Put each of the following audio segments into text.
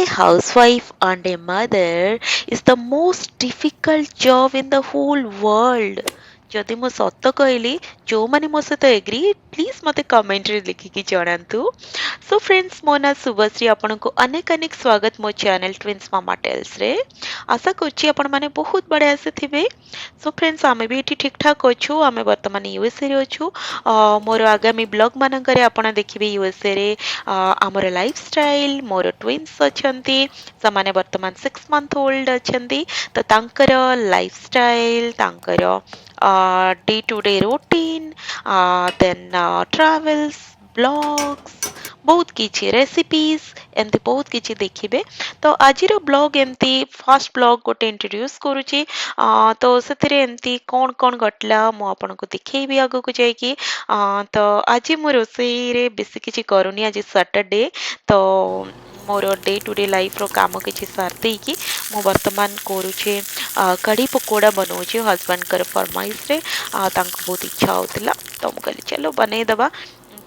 a housewife and a mother is the most difficult job in the whole world. ଯଦି ମୁଁ ସତ କହିଲି ଯୋଉମାନେ ମୋ ସହିତ ଏଗ୍ରି ପ୍ଲିଜ୍ ମୋତେ କମେଣ୍ଟରେ ଲେଖିକି ଜଣାନ୍ତୁ। ସୋ ଫ୍ରେଣ୍ଡସ୍ ମୋ ନାଁ ଶୁଭଶ୍ରୀ ଆପଣଙ୍କୁ ଅନେକ ଅନେକ ସ୍ୱାଗତ ମୋ ଚ୍ୟାନେଲ ଟ୍ୱିନ୍ସ ମାମା ଟେଲ୍ସରେ। ଆଶା କରୁଛି ଆପଣମାନେ ବହୁତ ବଢ଼ିଆ ସେ ଥିବେ। ସୋ ଫ୍ରେଣ୍ଡସ୍ ଆମେ ବି ଏଠି ଠିକ୍ ଠାକ୍ ଅଛୁ। ଆମେ ବର୍ତ୍ତମାନ ୟୁଏସ୍ଏରେ ଅଛୁ। ମୋର ଆଗାମୀ ବ୍ଲଗ୍ ମାନଙ୍କରେ ଆପଣ ଦେଖିବେ ୟୁଏସ୍ଏରେ ଆମର ଲାଇଫଷ୍ଟାଇଲ ମୋର ଟ୍ୱିନ୍ସ ଅଛନ୍ତି ସେମାନେ ବର୍ତ୍ତମାନ 6 month old ଅଛନ୍ତି ତ ତାଙ୍କର ଲାଇଫଷ୍ଟାଇଲ ତାଙ୍କର ଡେ ଟୁ ଡେ ରୁଟିନ୍ ଦେନ୍ ଟ୍ରାଭେଲ୍ସ ବ୍ଲଗ୍ସ ବହୁତ କିଛି ରେସିପିଜ୍ ଏମିତି ବହୁତ କିଛି ଦେଖିବେ। ତ ଆଜିର ବ୍ଲଗ୍ ଏମିତି ଫାଷ୍ଟ ବ୍ଲଗ୍ ଗୋଟେ ଇଣ୍ଟ୍ରୋଡ୍ୟୁସ୍ କରୁଛି ତ ସେଥିରେ ଏମିତି କ'ଣ କ'ଣ ଘଟିଲା ମୁଁ ଆପଣଙ୍କୁ ଦେଖେଇବି ଆଗକୁ ଯାଇକି। ତ ଆଜି ମୁଁ ରୋଷେଇରେ ବେଶୀ କିଛି କରୁନି ଆଜି ସଟରଡେ ତ ମୋର ଡେ ଟୁ ଡେ ଲାଇଫ୍ର କାମ କିଛି ସାରି ଦେଇକି ମୁଁ ବର୍ତ୍ତମାନ କରୁଛି କଢ଼ି ପକୋଡ଼ା ବନାଉଛି ହଜବେଣ୍ଡଙ୍କର ଫରମାଇଶରେ ତାଙ୍କୁ ବହୁତ ଇଚ୍ଛା ହେଉଥିଲା ତ ମୁଁ କହିଲି ଚାଲ ବନେଇଦେବା।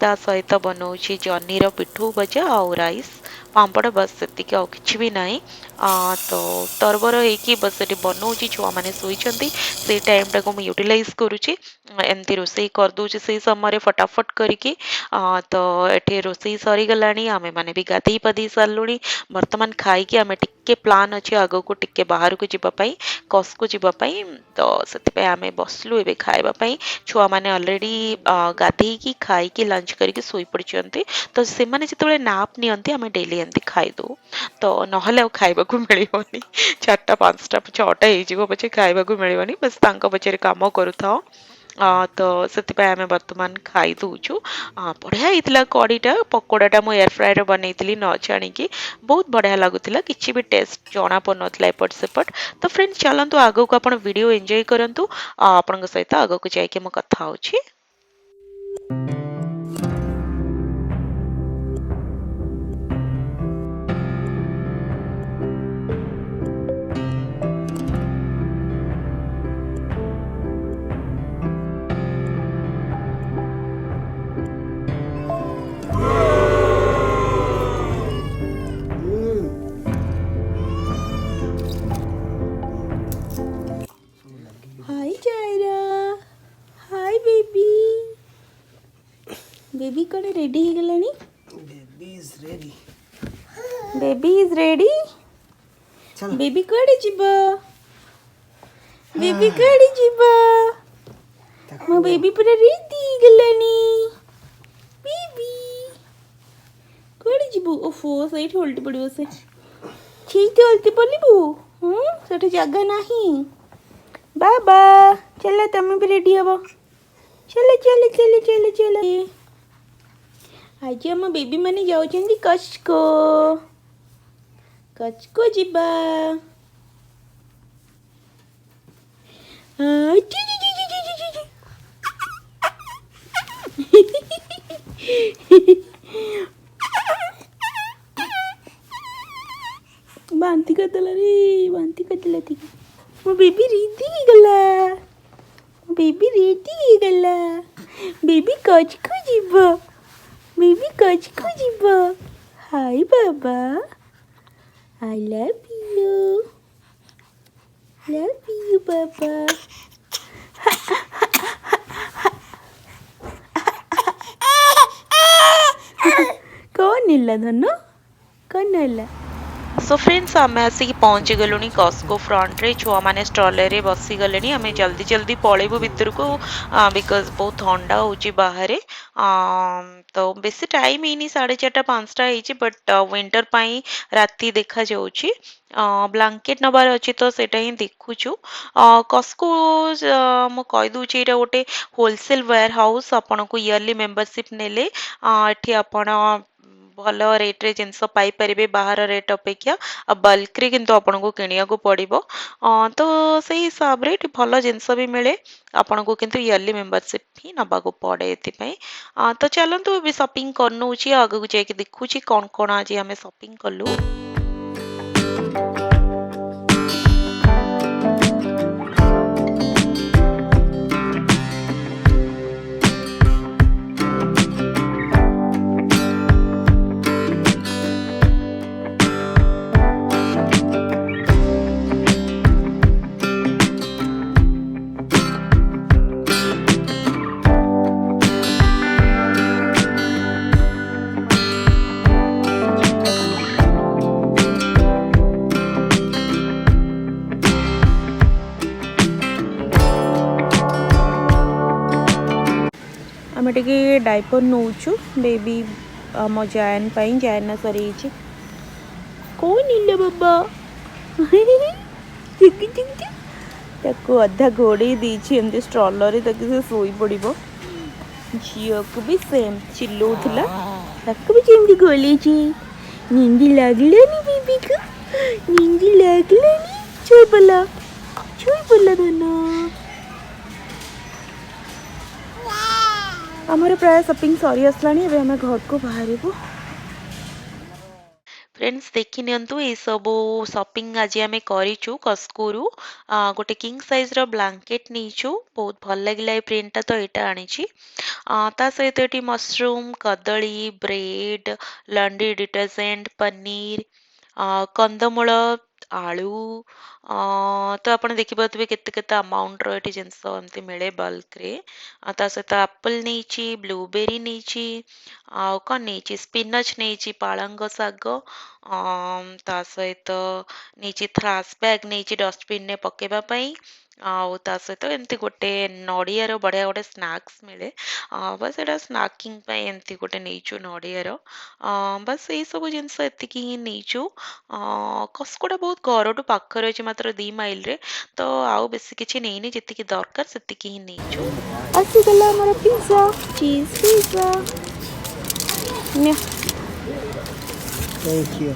ତା ସହିତ ବନାଉଛି ଜହ୍ନିର ପିଠଉ ଭଜା ଆଉ ରାଇସ୍ ପାମ୍ପଡ଼ ବସ୍ ସେତିକି ଆଉ କିଛି ବି ନାହିଁ। ତ ତରବର ହେଇକି ବସ୍ ସେଠି ବନାଉଛି ଛୁଆମାନେ ଶୋଇଛନ୍ତି ସେଇ ଟାଇମ୍ଟାକୁ ମୁଁ ୟୁଟିଲାଇଜ୍ କରୁଛି ଏମିତି ରୋଷେଇ କରିଦେଉଛି ସେଇ ସମୟରେ ଫଟାଫଟ କରିକି। ତ ଏଠି ରୋଷେଇ ସରିଗଲାଣି ଆମେମାନେ ବି ଗାଧେଇ ପାଧେଇ ସାରିଲୁଣି ବର୍ତ୍ତମାନ ଖାଇକି ଆମେ ଟିକେ ପ୍ଲାନ୍ ଅଛି ଆଗକୁ ଟିକେ ବାହାରକୁ ଯିବା ପାଇଁ କସ୍କୁ ଯିବା ପାଇଁ ତ ସେଥିପାଇଁ ଆମେ ବସିଲୁ ଏବେ ଖାଇବା ପାଇଁ। ଛୁଆମାନେ ଅଲରେଡ଼ି ଗାଧେଇକି ଖାଇକି ଲଞ୍ଚ କରିକି ଶୋଇପଡ଼ିଛନ୍ତି ତ ସେମାନେ ଯେତେବେଳେ ନାପ୍ ନିଅନ୍ତି ଆମେ ଡେଲି ଏମିତି ଖାଇଦେଉ ତ ନହେଲେ ଆଉ ଖାଇବାକୁ ମିଳିବନି 4ଟା 5ଟା 6ଟା ହେଇଯିବ ପଛେ ଖାଇବାକୁ ମିଳିବନି ବାସ୍ ତାଙ୍କ ପଛରେ କାମ କରୁଥାଉ। ତ ସେଥିପାଇଁ ଆମେ ବର୍ତ୍ତମାନ ଖାଇ ଦେଉଛୁ। ବଢ଼ିଆ ହେଇଥିଲା କଢ଼ିଟା ପକୋଡ଼ାଟା ମୁଁ ଏୟାର ଫ୍ରାଏରେ ବନେଇଥିଲି ନ ଛାଣିକି ବହୁତ ବଢ଼ିଆ ଲାଗୁଥିଲା କିଛି ବି ଟେଷ୍ଟ ଜଣା ପଡ଼ୁନଥିଲା ଏପଟ ସେପଟ। ତ ଫ୍ରେଣ୍ଡ ଚାଲନ୍ତୁ ଆଗକୁ ଆପଣ ଭିଡ଼ିଓ ଏନ୍ଜୟ କରନ୍ତୁ ଆପଣଙ୍କ ସହିତ ଆଗକୁ ଯାଇକି ମୁଁ କଥା ହେଉଛି। Hi Jaira. Hi baby. Baby कौन रेडी ही गलानी? Baby is ready. Baby is ready. चलो Baby कौन जिबा? Baby कौन जिबा? माँ baby पूरा रेडी गलानी. Baby. कौन जिबू? ओफो सही ठोलते पड़ी उसे. ठीक ठोलते पड़ी बू. सेठे जगह नहीं. बाबा चलो तमें भी रेडी हबो. चलो चलो चलो चलो चलो. आज हम बेबी माने जाउछन्ती कचको. कचको जिबा. ची ची ची ची ची ची ची. बांती करतला रे बांती करतला ती. मो बेबी रेडी गला. बेबी रेडी गला. बेबी कचको जिबा. बेबी कचको जिबा. हाय बाबा. I love you. Love you बाबा. कौन नेला धनो? कौन नेला? सो फ्रेंड्स आम आसिक पहुँची गलुनी कस्को फ्रंट रे छुआ मैंने स्टॉलर रे बसी गले आम जल्दी जल्दी पलैबू भितर को बिकज बहुत ठंडा होची बाहर। तो बेसी टाइम ही 4:30 5टा होती बट विंटर पाई राति देखा जाऊची ब्लांकेट नबार अच्छी तो सेटा ही देखुचु। कस्को मु कही दूची एटा गोटे होलसेल वेयर हाउस आपन को इयरली मेंबरशिप नेले एठी आपण भल रेट रे जिनस पाई परिबे बाहर रेट अपेक्षा बल्क रे किंतु आपन को किनिया को पड़िबो। तो सही हिसाब रे भल जिनस भी मिले आपन को किंतु इयरली मेंबरशिप ही नबा को पड़े एथिपाई। तो चलंतु भी शॉपिंग करनउची आगु को जाके देखुची कोन कोन आज हमें शॉपिंग कलु। आम टे डायपर नौचु बेबी आम जायन जायना सरी कौन इले बाबा अधा घोड़े देती एमती स्ट्रलर से शोई पड़ झील को भी सेम चिल्लाऊला भी जमी गोले निंदी लगलानी बेबी को निंदी लगलानी छुई बोला धना आमर प्राय शॉपिंग सरी आसलानी एबे हमें घर को बाहर फ्रेंड्स देखि नियंतु ए सब शॉपिंग आज आम करूँ कस्कोरू गोटे किंग साइज रो ब्लैंकेट नीचु बहुत भल लगिला ए प्रिंटा तो यहाँ आनी ता सहित ये मशरूम कदली ब्रेड लंड्री डिटर्जेंट पनीर कंदमूल आलू तो आप देखिपे केते अमाउंट रो जिनस एमती मिले बल्क रे ता सहित एप्पल नहीं ब्लूबेरी नहीं कौन नहीं स्पिनच नहीं पालंग शाग ता सहित नहीं थ्राश बैग नहीं डस्टबिन ने पकेवाई ता सहित एमती गोटे नड़ियार बढ़िया गोटे स्नाक्स मिले बस एटा स्नाकिंग एमती गोटे नहींचु नड़ियार बस यही सब जिनस एतिकी ही नहींचु कस्कोटा बहुत घर टू पाखर अच्छे मात्र 2 माइल रे तो आउ बेसी किसी नहीं जी दरकार से ही नहींचु आसीगला हमारा pizza cheese pizza Thank you.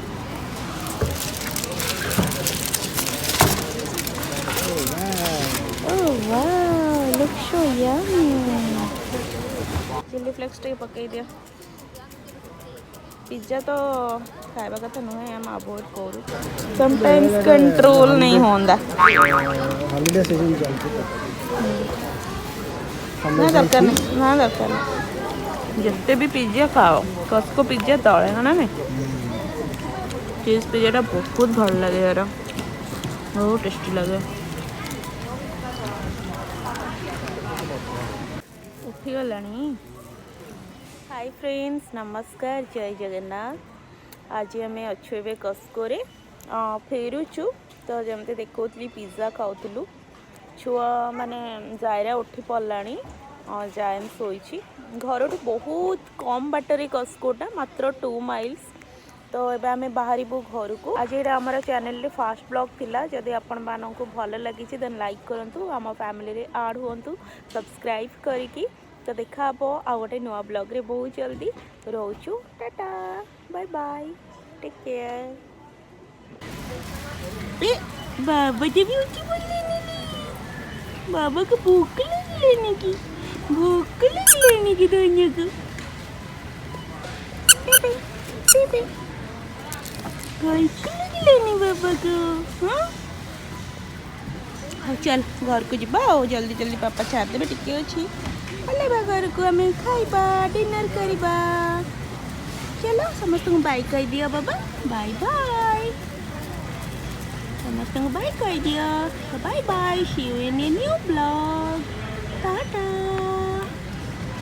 Oh wow, looks so yummy. Chilli flakes टे पकई दिया पिज्जा तो खाइबा कथा नुहे हम अवॉइड करू समटाइम्स कंट्रोल नहीं होंदा हॉलिडे सीजन चलती ना दरकार नहीं जिते भी पिज्जा खाओ कस्को पिज्जा तले है ना नहीं चीज पिज्जा बहुत भल लगे यार बहुत टेस्टी लगे उठीगलानी हाय फ्रेंड्स नमस्कार जय जगन्नाथ आज आम अच्छु ए कस्को फेरुचु तो जमते देखी पिज्जा खाऊलु छुआ माने जायरा उठी पड़ला जायन शोची घर बहुत कम बाटर कस्कोटा मात्र 2 माइल्स तो एबे आमे बाहरिबु घर को आज एटा हमर चैनल रे फास्ट ब्लॉग थिला जदि आपण मानन को भल लागी देन लाइक करंतु हम फैमिली रे ऐड होंतु सब्सक्राइब करिकी तो देखा हबो आ गोटे नुआ ब्लॉग रे बहुत जल्दी रोचु tata bye bye take care बाबा जब उठी बोलने बाबा को भूख लेने की दोनों को लेने बाबा को हाँ चल घर को जीवा और जल्दी जल्दी पापा छाड़ देवे टिके अच्छी पलैबा घर को आम खाइबा डिनर करवा चलो समस्त बाय कह दिया बाबा बाय बाय समस्त बाय कह दिया bye bye see you in a new blog Tata.